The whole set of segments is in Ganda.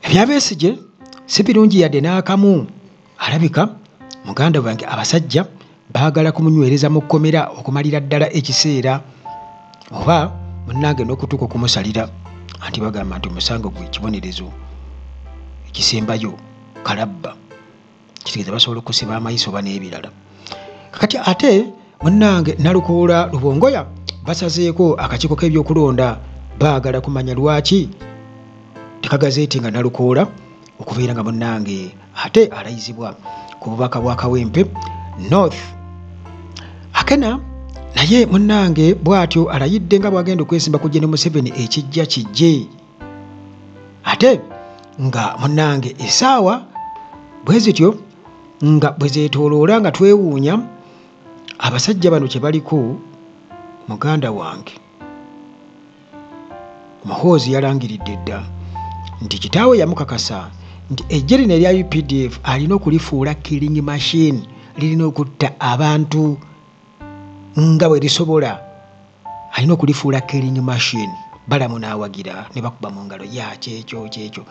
Ebya Besigye si birungi yadde n'akamu. Alabika muganda wange abasajja baagala kumunywereza mu kkomera okumalira ddala ekiseera, oba munnange n'okutuuka okumusalira anti bagamba nti omusango gwe kibonerezo ekisembayo kalabba, kitegeeza basobola okusiba amaiso oba n'ebirala. Kakati ate munnange Nalukoola Lubongoya basazeeko akakiiko k'ebyokulonda baagala kumanya lwaki tekagazeeti nga Nalukoola okubeera nga munnange ate alayizibwa ku bubaka bwa Kawempe North. Akena naye munnange bw'atyo alayidde nga bw'agenda okwesimba ku Gen. Museveni ekijja kijje, ate nga munnange essaawa bwe zityo nga bwe zeetooloola nga twewuunya abasajja bano kye baliko. Muganda wange Muhoozi yalangiridde dda nti kitaawe yamukakasa nti ejje lino erya UPDF alina okulifuula killing machine, lirina okutta abantu nga bwe lisobola, alina okulifuula killing machine. Balamu n'awagira ne bakuba mu ngalo kyekyo.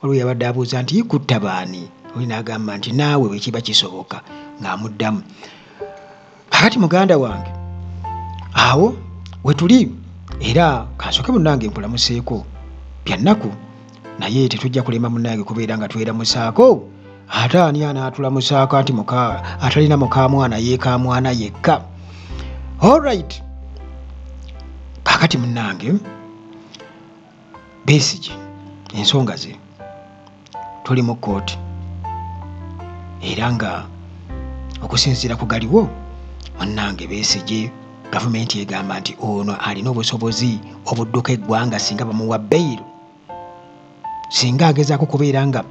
Waliwo yabadde abuuza nti kutta baani, oli n'agamba nti naawe bwe kiba kisoboka ng'amuddamu. Kakati muganda wange awo we tuli, era kansooke munnange nkulamuseeko bya nnaku, naye tetujja kulema munnange kubeera nga tweramusaako. Ate ani anaatulamusaako anti atalina mukamwana yeekamwana yekka. Alright, kakati munnange Besigye ensonga ze tuli mu kkooti, era nga okusinziira ku galiwo munnange Besigye gavumenti egamba nti ono alina obusobozi obudduka eggwanga singa bamuwa beyiro, singa agezaako kubeera nga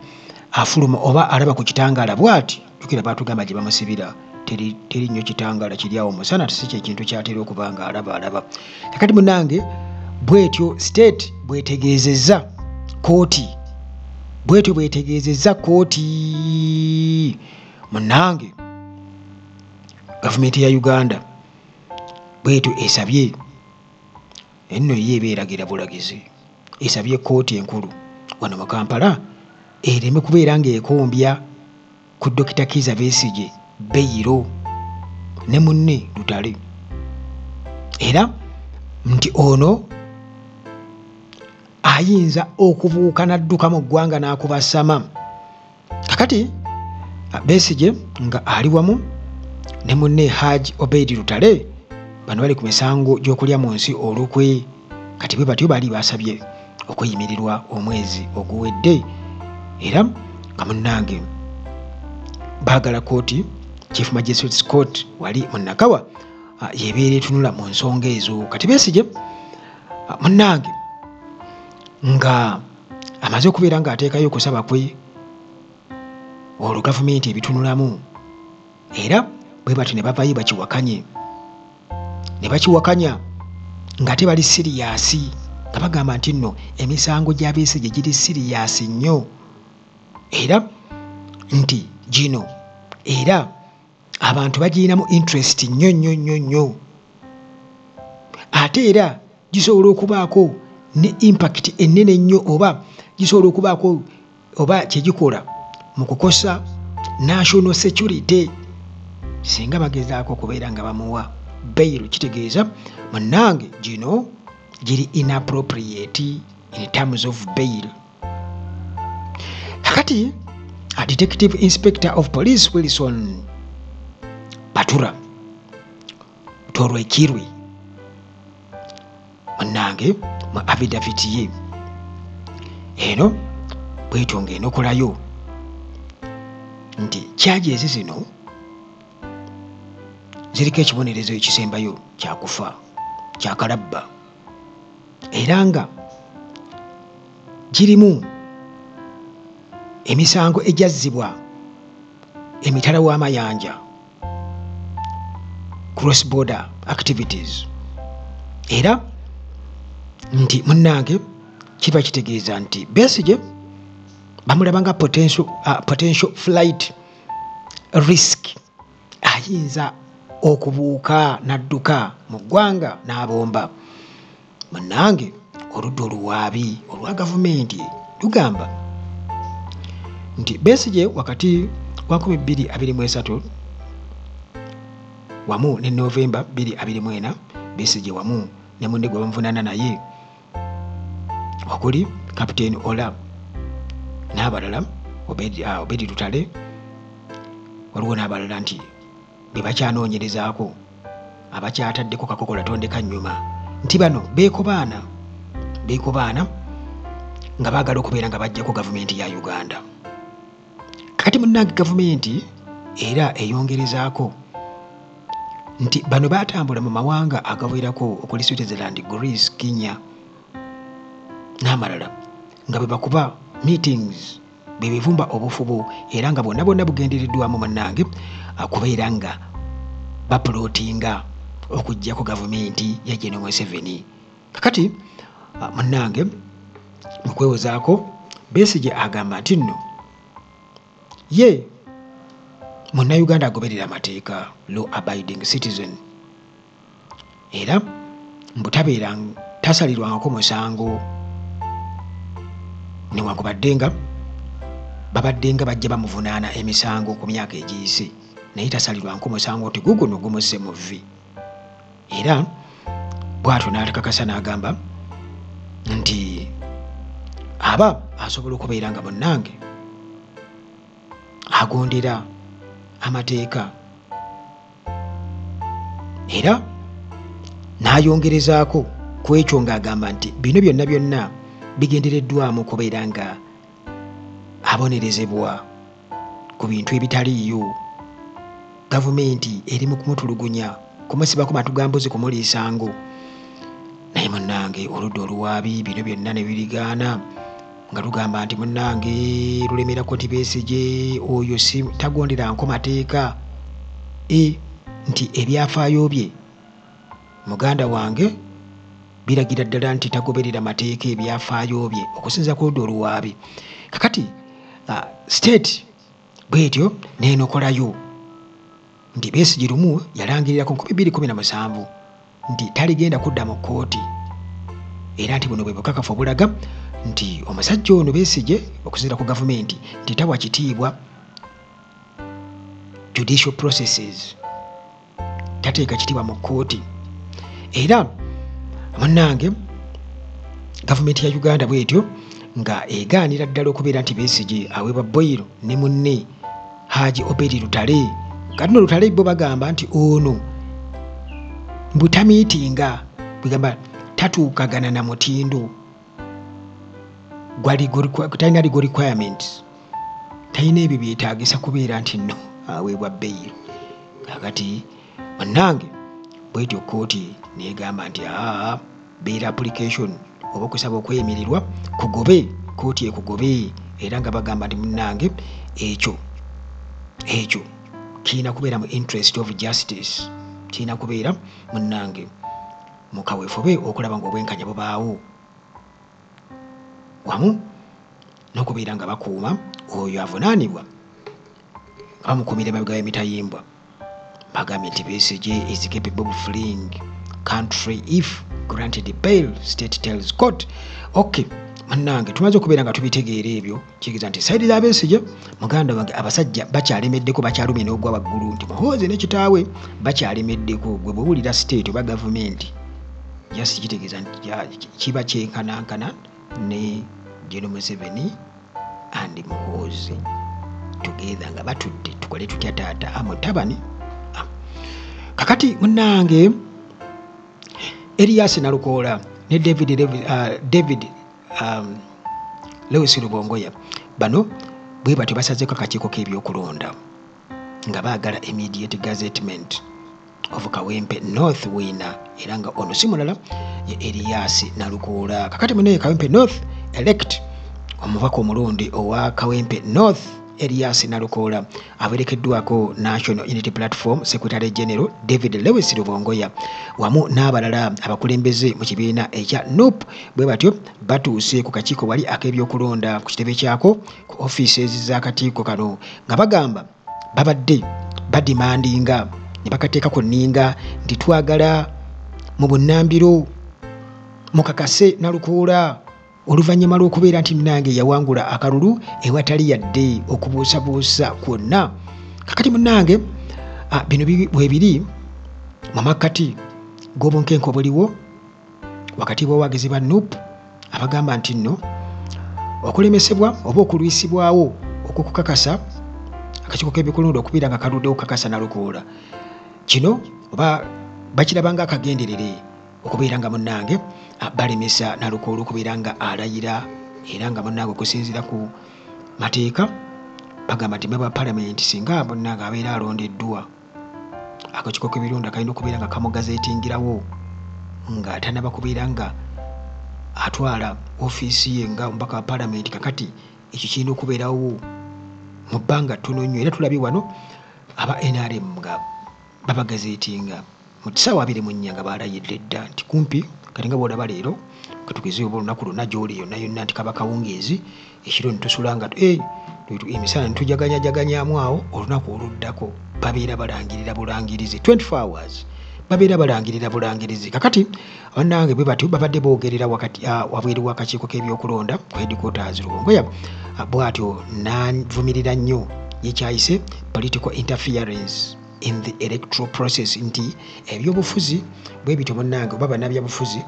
afuluma oba alaba ku kitangaala bw'ati. Jukira baatugamba gye bamusibira teri nnyo kitangaala kiri awo musana, si kyekintu kyatera okuba nga alaba. Kakati munnange bwetyo state bwetegeezezza kooti munnange gavumenti ya Uganda bwetyo esabye enno ye ebeeragira bulagizi, esabye kooti enkulu wano mu Kampala ereme kubeera ng'ekombya ku Dr. Kizza Besigye beyiro ne munne Lutale, era nti ono ayinza okubuuka n'adduka mu ggwanga n'akubasama. Kakati Besigye nga ali wamu ne munne Haji Obeid Lutale, bano bali ku misango gy'okulya mu nsi olukwe. Kati bwe batyo bali basabye okweyimirirwa omwezi oguwedde, era nga munnange baagala kooti Chief Magistrates Court wali mu Nakawa yebeera etunula mu nsonga ezo. Kati Besigye munnange nga amaze okubeera ng'ateekayo okusaba kwe olwo gavumenti ebitunulamu, era bwe batyo ne bavayo bakiwakanya nga tebali siriyasi, nga bagamba nti nno emisango gya Besigye giri siriyasi nnyo, era nti gino era abantu bagirinamu interest nnyo, ate era gisobola okubaako ne impact ennene nnyo, oba gisobola okubaako oba kyegikola mu kukosa national security singa bagezaako okubeera nga bamuwa bail. Kitegeeza munnange gino giri inappropriate in terms of bail. Kakati a Detective Inspector of Police Wilson Batura Torwekirwe munnange mu affidavit ye eno bwetonga enokolayo nti charges zino ziriko ekibonerezo ekisembayo kyakufa kyakalabba, era nga girimu emisango ejazzibwa emitala w'amayanja, cross border activities, era nti munnange kiba kitegeeza nti Besigye bamulaba nga potential flight risk, ayinza okubuuka n'adduka mu ggwanga n'abomba. Munnange oludda oluwaabi olwa gavumenti lugamba nti Besigye wakati wa 2023 wamu ne Novemba 2024 Besigye wamu ne munne gwe bamuvunaana naye okuli Captain Ola n'abalala Obedi Lutale waliwo n'abalala nti be bakyanoonyerezaako abakyataddeko kakokola tondeka nnyuma nti bano beekobaana nga baagala okubeera nga bajjako gavumenti ya Uganda. Kati munnange gavumenti era eyongerezaako nti bano baatambula mu mawanga agawerako okuli Switzerland, Greece, Kenya n'amalala nga bwe bakuba meetings be bivumba obufubu era nga bonna bugendereddwamu munnange kubeera nga bapulootinga okuggyako gavumenti ya General Museveni. Kakati munnange mu kwewozaako Besigye agamba nti nno ye munnayuganda agoberera amateeka, law abiding citizen, era mbutabeera tasalirwangako musango newankubadde nga babadde nga bajja bamuvunaana emisango ku myaka egiyise naye tasalirwangako musango nti guguno gumusse mu vvi. Era bw'atyo n'atakakasa n'agamba nti aba asobola okubeera nga munnange agondera amateeka era n'ayongerezaako ku ekyo ng'agamba nti bino byonna bigendereddwamu kubeera nga abonerezebwa ku bintu ebitaliiyo. Gavumenti eri mu kumutulugunya kumusibako matugambuzi kumuliisango naye munnange oludda oluwaabi bino byonna ne birigaana nga lugamba nti munnange lulemerako nti Besigye oyo si tagonderanko mateeka nti ebyafaayo bye muganda wange biragira ddala nti tagoberera mateeka ebyafaayo bye okusinza ku ludda oluwaabi. Kakati state bwetyo nenokolayo nti Besigye lumu yalangirirako 2017 nti taligenda kudda mu kkooti era nti buno bwe bukakafu obulaga nti omusajja ono Besigye okusinziira ku gavumenti nti tawa kitiibwa judicial processes, tateeka kitiibwa mu kkooti. Era munnange gavumenti ya Uganda bwetyo nga egaanira ddala okubeera nti Besigye aweebwa boyiro ne munne Haji Obedi Lutale. Kati no Lutale bo bagamba nti ono mbutamiitinga bigamba tatuukagana na mutindo talina legal requirements, talina ebyo byetaagisa kubeera nti nno aweebwa beyiro. Kakati munnange bwetyo kkooti negamba nti bail application oba okusaba okweyimirirwa kugobe, kkooti ekugobe. Era nga bagamba nti munnange ekyo kirina kubeera mu interest of justice, kirina kubeera munnange mu kaweefube okulaba nga obwenkanya bubaawo wamu n'okubeera nga bakuuma oyo avunaanibwa nga bamukuumira emabega y'emitayimbwa. Bagambye nti Besigye is capable of fleeing country if granted bail, state tells court. Okay, munnange tumaze okubeera nga tubitegeera ebyo kigeza nti saidi za Besigye muganda wange abasajja bakyalemeddeko, bakyalumye n'ogwa waggulu nti muhoozi ne kitaawe bakyalemeddeko. Gwe bwewulira state oba gavumenti just kitegeeza nti kiba kyenkanankana ne General Museveni and Muhoozi together nga batudde tukole tutya taata amutabani. Kakati munnange Erias Nalukoola ne David Lewis Rubongoya bano bwe batyo basazeeko akakiiko k'ebyokulonda nga baagala immediate gazettement of Kawempe North winner era nga ono si mulala ye Erias Nalukoola. Kakati munaye Kawempe North elect omubaka omulonde owa Kawempe North Erias Nalukoola awerekeddwako National Unity Platform Secretary General David Lewis Rubongoya wamu n'abalala abakulembeze mu kibiina ekya NUP bwe batyo batuuse ku kakiiko wali ak'ebyokulonda ku kitebe kyako ku offices z'akakiiko kano nga bagamba babadde badimandinga ne bakateeka ku nninga nti twagala mu bunnambiro mukakase Nalukoola oluvannyuma lw'okubeera nti munnange yawangula akalulu ewatali yadde okubuusabuusa kwonna. Kakati munnange bino bwebiri mu makkati g'obunkenke obuliwo wakati bw'abawagizi ba NUP abagamba nti nno okulemesebwa oba okulwisibwawo okukukakasa akakiiko k'ebyokulonda okubeera nga kaludde okukakasa Nalukoola kino oba bakiraba nga akagenderere okubeera nga munnange balemesa Nalukoola okubeera nga alayira era nga munnange okusinziira ku mateeka bagamba nti member palamenti singa munnange abeera alondeddwa akakiiko k'ebyokulonda kalina okubeera nga kamugazeetingirawo nga tanaba kubeera nga atwala ofiisi ye nga omubaka wa palamenti. Kakati ekyo kirina okubeerawo mu bbanga ttono nnyo era tulabye wano aba NRM nga babagazeetinga mu ssaawa 24 nga baalayirira edda nti kumpi kati nga bw'olaba leero katugeze oba olunaku lwonna gy'oli yonna yonna nti kaba kawungeezi ekiro ntusula nga emisana nitujaganyajaganyaamu awo olunaku oluddako babeera balangirira bulangirizi 24 hours babeera balangirira bulangirizi. Kakati bannange bwe batyo babadde boogerera wakati wabweru w'akakiiko k'ebyokulonda ku headquarters Luwongoya bw'atyo n'avumirira nnyo yekyayise political interference in the electoral process nti ebyobufuzi bwe bityo munnange oba bannabyabufuzi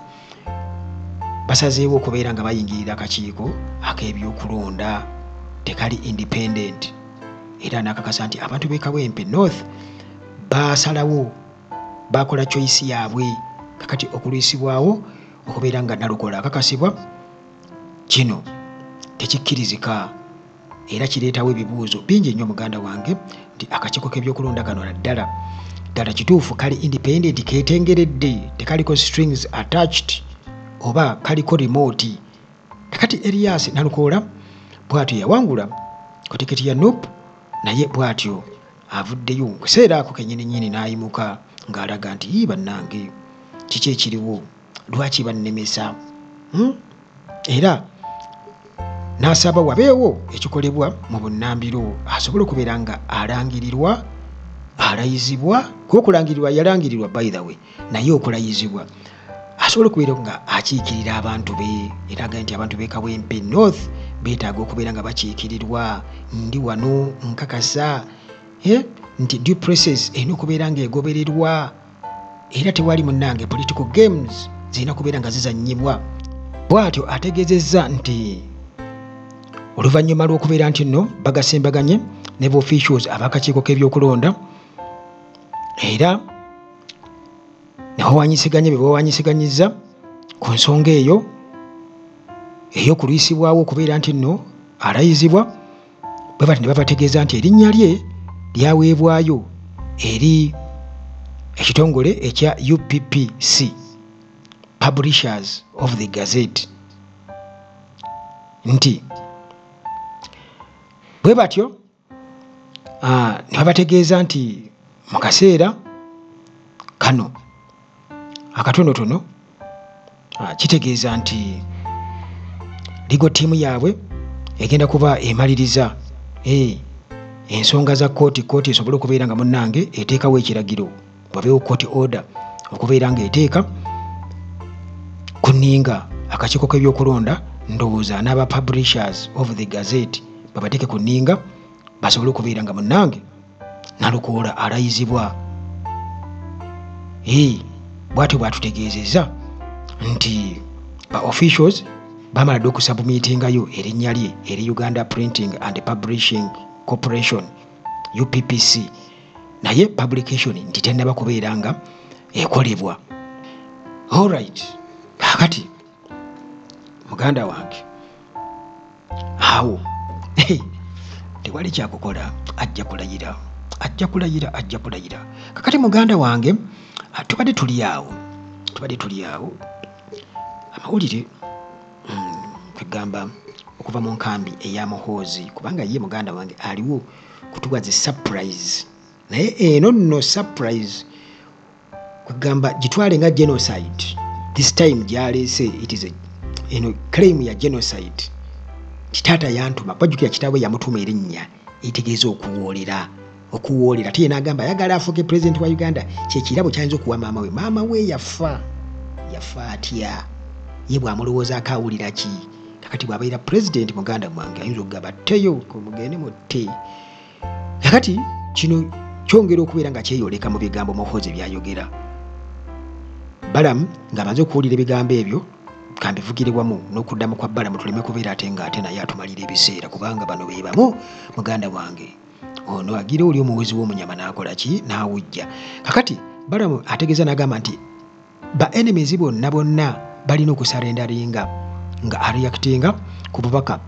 basazeewo okubeera nga bayingirira akakiiko ak'ebyokulonda tekali independent era n'akakasa nti abantu b'e Kawempe North basalawo bakola choice yaabwe. Kakati okulwisibwawo okubeera nga Nalukoola akakasibwa kino tekikkirizika era kireetawo ebibuuzo bingi nnyo muganda wange nti akakiiko k'ebyokulonda kano ddala kituufu kali independent keetengeredde tekaliko strings attached oba kaliko remote. Kakati Erias Nalukoola bw'atyo yawangula ku tiketi ya NUP naye bw'atyo avuddeyo kuseera ako kennyini n'ayimuka ng'alaga nti bannange kiki ekiriwo lwaki bannemesa era n'asaba wabeewo ekikolebwa mu bunnambiro asobole okubeera nga alangirirwa alayizibwa kuokulangirirwa yalangirirwa by the way naye okulayizibwa asobole okubeera nga akiikirira abantu be era agaye nti abantu b'e Kawempe North beetaaga okubeera nga bakiikirirwa ndi wano nkakasa nti due process erina okubeera nga egobererwa era tewali munnange political games zirina kubeera nga zizannyibwa. Bw'atyo ategeezezza nti oluvannyuma lw'okubeera nti nno bagasembaganye ne officials ab'akakiiko k'ebyokulonda era ne bawanyisiganye be bawanyisiganyizza ku nsonga eyo ey'okulwisibwawo okubeera nti nno alayizibwa bwe bati ne babategeeza nti erinnya lye lyaweebwayo eri ekitongole ekya UPPC Publishers of the Gazette nti bwe batyo ne babategeeza nti mu kaseera kano akatonotono kitegeeza nti ligo ttiimu yaabwe egenda kuba emaliriza ensonga za kooti esobole okubeera nga munnange eteekawo ekiragiro wabeewo court order okubeera nga eteeka kunninga akakiiko k'ebyokulonda ndowooza n'aba Publishers of the Gazette babateeke ku nninga basobole okubeera nga munnange Nalukoola alayizibwa. Bw'atyo bwatutegeezezza nti ba officials bamala dde okusabumiitingayo erinnya lye eri Uganda Printing and Publishing Corporation UPPC naye publication nti tennaba kubeera nga ekolebwa. Alright, kakati muganda wange awo tewali kyakukola ajja kulayira. Kakati muganda wange tubadde tuli awo amawulire kwegamba okuva mu nkambi eya Muhoozi kubanga ye muganda wange aliwo kutuwaze surprise naye eno nno surprise kwegamba gitwale nga genocide this time gyaleese it is claim ya genocide kitata yantuma bajjukira kitaawe yamutuma erinnya itegeeza okuwoolera ate n'agamba ayagala afuuke president wa Uganda kyekirabo kyayinza okuwa maama we yafa atya ye bw'amulowoozaako awulira ki kakati bw'abeera president muganda gwange ayinza okugamba tteyo mugende mutte. Kakati kino kyongera okubeera nga kyeyoleka mu bigambo Muhoozi byayogera. Balamu ng'amaze okuwulira ebigambo ebyo kambivugire wamu n'okuddamu kwa Balamu tuleme kubeera ate naye atumalira ebiseera kubanga bano be bamu muganda wange. Ono agira oli omuwezi w'omunyama n'akola ki n'awujja. Kakati Balamu ategeeza n'agamba nti ba enemies bonna balina okusarendaringa nga areactinga ku bubaka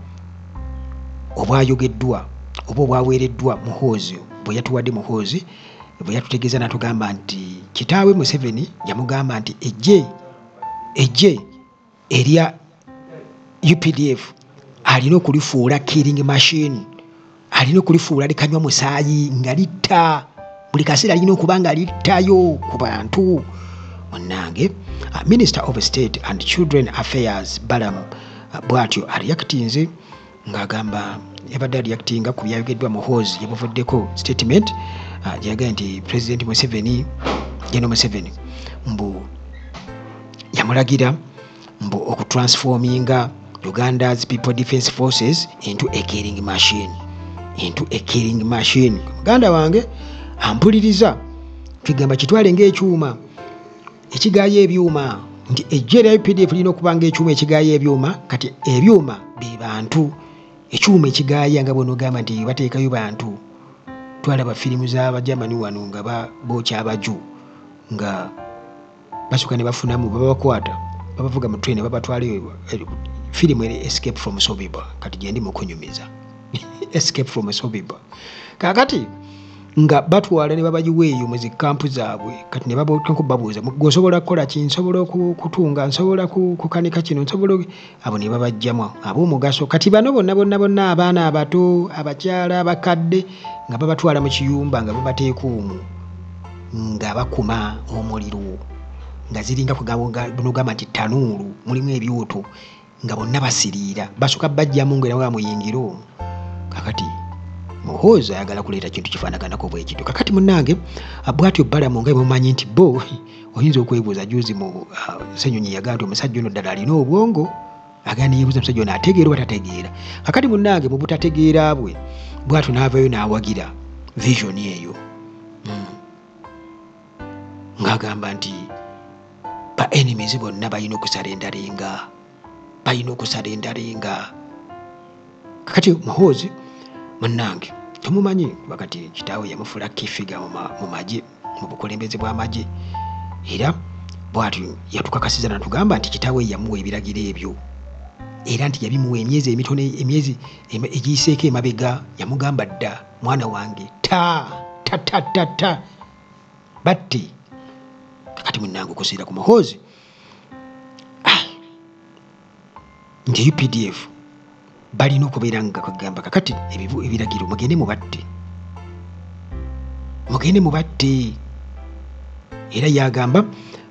obwayogeddwa oba obwaweereddwa Muhoozi bwe yatuwadde Muhoozi bwe yatutegeeza n'atugamba nti kitaawe Museveni yamugamba nti ejje erya UPDF alina okulifuula killing machine, alina okulifuula likanywa musaayi nga litta buli kaseera alina okuba nga littayo ku bantu. Munnange Minister of State and Children Affairs Balamu bw'atyo areactinze ng'agamba yabadde areactinga ku byayogeddwa Muhoozi yabuvuddeko statement gyeyagambye nti President General Museveni mbu yamulagira mbu okutransforminga Uganda's People Defence Forces into a killing machine. Muganda wange ampuliriza kigamba kitwale ng'ekyuma ekigaaya ebyuma nti ejje lya UPDF lina okuba ng'ekyuma ekigaaya ebyuma. Kati ebyuma be bantu, ekyuma ekigaaya nga bw'onogamba nti bateekayo bantu. Twalaba firimu z'Abajamani wano nga bookya abaju nga basukka ne bafunamu babakwata babavuga mu train babatwala firimu eri Escape from Sobiba. Kati gyendi mukunyumiza Escape from Sobiba. Kakati nga batwala ne babayiweeyo mu zikampu zaabwe. Kati ne babuuza gwosobola kukola ki, nsobola okutunga, nsobola kukanika kino, nsobola abo ne babajjamu ab'omugaso. Kati bano bonna abaana abato abakyala abakadde nga babatwala mu kiyumba nga babateeka omwo nga bakuma omuliro nga ziringa kunogamba nti tanuulu mulimu ebyoto nga bonna basiriira basooka bajjamu nga era muyingira omwo. Kakati Muhoozi ayagala kuleeta kintu kifaanaganako bwe kityo. Kakati munnange bw'atyo Balamu nga mumanyi nti bo oyinza okwebuuza juzi mu Ssenyonyi yagaa nti omusajja ono ddala alina obwongo agenda yeebuuza omusajja ono ategeera oba tategeera. Kakati munnange mu butategeera bwe bw'atyo n'avaayo n'awagira vision eyo ng'agamba nti ba enemies bonna balina okusarendarenga. Kakati Muhoozi munnange tumumanyi wakati kitaawe yamufuula kifiga mu magye mu bukulembeze bw'amagye era bw'atyo yatukakasiza natugamba nti kitaawe yamuwa ebiragiro ebyo era nti yabimuwa emyezi emitono emyezi egiyiseeko emabega. Yamugamba dda mwana wange ta batte. Kakati munnange okusiira ku Muhoozi nti UPDF balina okubeera nga kugamba kakati ebiragiro mugende mubatte. Era yagamba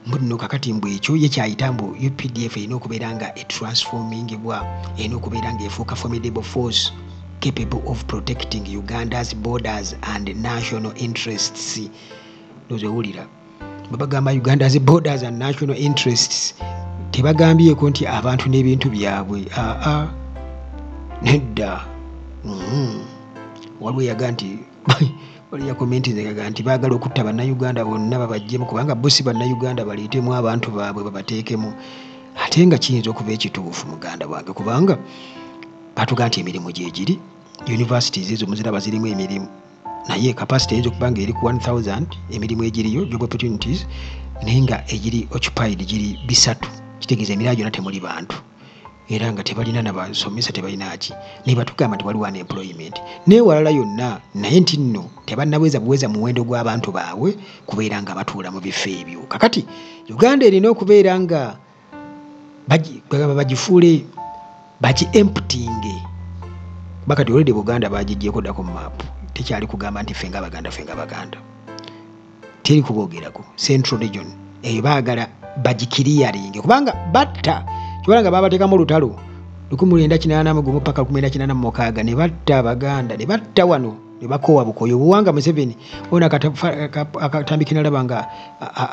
mbuno kakati mbu ekyo ye kyayita mbu UPDF erina okubeera nga etransformingibwa, erina okubeera nga efuuka formidable force capable of protecting Uganda's borders and national interests. Nozewulira babagamba Uganda's borders and national interests tebagambyeko nti abantu n'ebintu byabwe. Nedda waliwo yaga nti wali yakomenti yaga nti baagala okutta bannayuganda bonna babajjemu kubanga bosi bannayuganda baleetemu abantu baabwe babateekemu. Ate nga kiyinza okuba ekituufu muganda wange kubanga batuga nti emirimu gyegiri universities ezo muziraba zirimu emirimu naye capacity eyinza okuba nga eri ku 1000 emirimu egiriyo job opportunities naye nga egiri occupied giri 3. Kitegeeza emirala gyonna temuli bantu era nga tebalina nabasomesa tebalina ki naye batugamba nti waliwo unemployment neewalala yonna naye nti nno tebannabweza buweza muwendo gw'abantu baabwe kubeera nga batuula mu bifo ebyo. Kakati Uganda erina okubeera nga bagifuule bagi-emptyinge bakati olwedde Buganda bagigyeko ddako mu maapu tekyali kugamba nti fenga Baganda teri kuboogerako Central Region eyo baagala bagikiriyaringe kubanga batta kibalanga babateekamu olutalo 1981 paka 1986 ne batta Abaganda ne batta wano ne bakoowa bukoyo buwanga Museveni ona akatambikina laba nga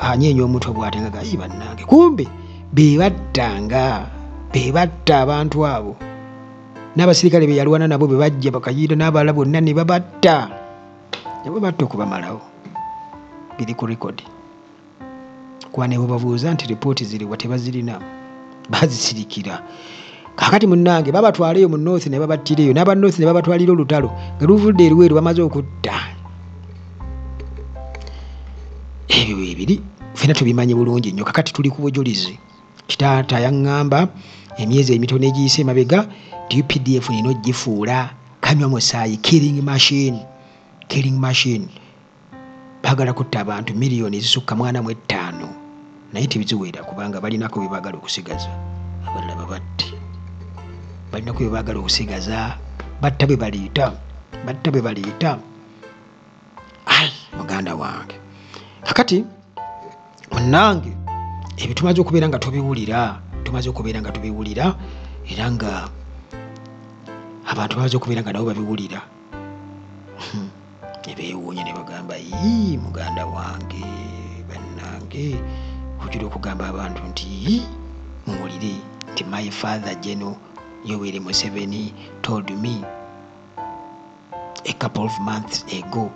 anyeenya omutwe bw'ate nga gayi bannange kumbe be battanga be batta abantu abo n'abasirikale be yalwana nabo be bajja bakayiira n'abalala bonna ne babatta nabo batta okubamalawo biri ku rekodi kuba ne babuuza nti ripooti ziriwa tebazirina bazisirikira kakati munnange babatwaleyo mu north ne babattireyo n'aba north ne babatwalira olutalo nga luvudde eruweru bamaze okutta ebyo bibiri fena tubimanyi bulungi nnyo kakati tuli ku bujulizi kitaata yaŋŋamba emyezi emitono egiyise emabega UPDF nina ogifuula kanywa musaayi killing machine baagala kutta abantu miliyoni ezisukka 45 naye tebiziwera kubanga balinako bye baagala okusigaza abalala babatte balinako bye baagala okusigaza batta bwe baliita ai muganda wange kakati munnange ebyo tumaze okubeera nga tubiwulira era nga abantu bamaze okubeera nga nabo babiwulira nebeewuunya ne bagamba muganda wange bannange ojula okugamba abantu nti muwulire nti my father General Yoweri Museveni told me a couple of months ago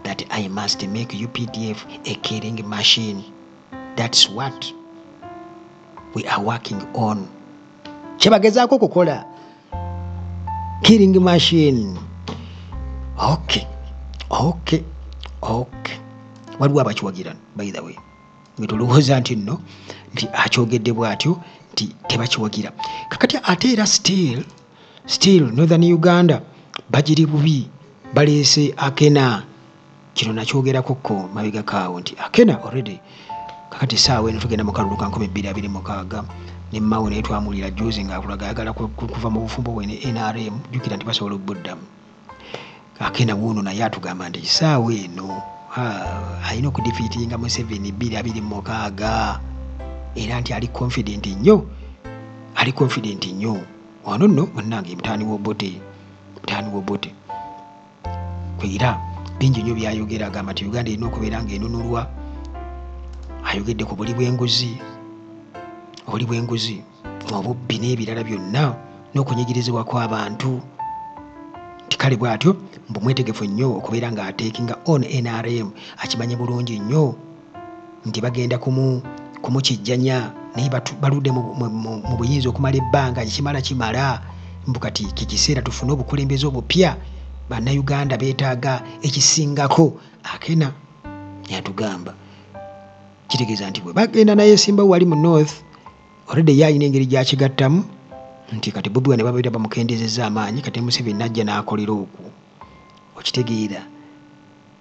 that I must make UPDF a killing machine. That's what we are working on. Kyebagezaako kukola killing machine. Okay. Waliwo abakiwagira by the way. Ngetulowooza nti nno nti akyogedde bw'atyo nti tebakiwagira. Kakati ate era still Northern Uganda bagiri bubi baleese Akena. Kino nakyogerako ko mabega kaawo nti Akena already kakati saawa eno tugenda mu kalulu ka 2026 ne mmawo naye twamulira juzi ng'akulaga ayagala kuva mu bufumbo bwe ne NRM jjukira nti basobola okubuddamu. Akena wuuno naye atugamba nti saawa eno alina okudifiitinga Museveni 2026 era nti ali confident nnyo wano nno munnange mutaani w'obote kwera bingi nnyo byayogera agamba nti Uganda erina okubeera ng'enunulwa. Ayogedde ku buli bw'enguzi obubbi n'ebirala byonna n'okunyigirizibwa kw'abantu nti kale bw'atyo mbu mwetegefu nnyo okubeera ng'ateekinga on NRM akimanye bulungi nnyo nti bagenda kumukijjanya naye baludde mu buyinza okumala ebbanga kimala mbu kati kikiseera tufune obukulembeze obupya bannayuganda beetaaga ekisingako. Akena yatugamba kitegeeza nti bwe bagenda naye simba wali mu north already yalina engeri gyakigattamu nti kati Bobi Wine babeera bamukendezezza amaanyi kati Museveni najja n'akolera okwo okitegeera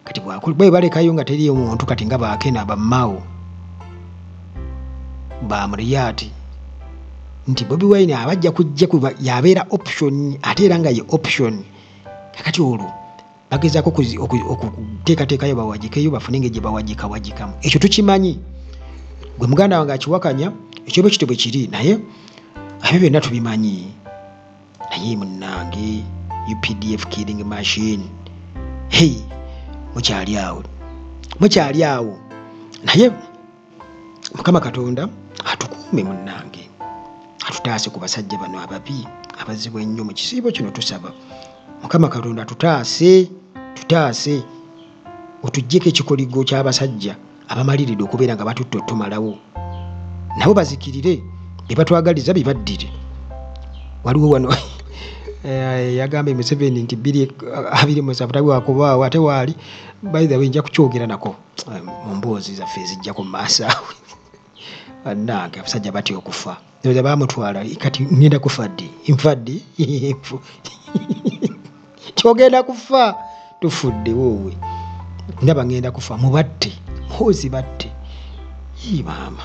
kati bwe balekayo nga teriyo muntu kati nga Akena bammawo bamuliyati nti Bobi Wine abajja kujja kuba yabeera option ate era nga ye option kakati olwo bagezaako okuteekateekayo bawagikeyo bafune engeri gye bawagikawagikamu. Ekyo tukimanyi gwe muganda wange akiwakanya ekyoba ekito bwe kiri naye abyo byonna tubimanyi naye munnange UPDF killing machine mukyali awo naye Mukama Katonda atukuume munnange atutaase ku basajja bano ababi abazibu ennyo mu kisiibo kino. Tusaba Mukama Katonda tutaase otuggyeko ekikoligo ky'abasajja abamaliridde okubeera nga batutte otumalawo nabo bazikirire bye batwagaliza bye baddire. Waliwo wano yagambe Museveni nti 2027 tabwakubaawo ate waali by the way nja kukyogera nako mu mboozi zaffe ezijjako mu maaso awe bannange abasajja batya okufa oza bamutwala kati ngenda kufa ddi kyogenda kufa tufudde woowe ndaba ngenda kufa mubatte mpozi batte maama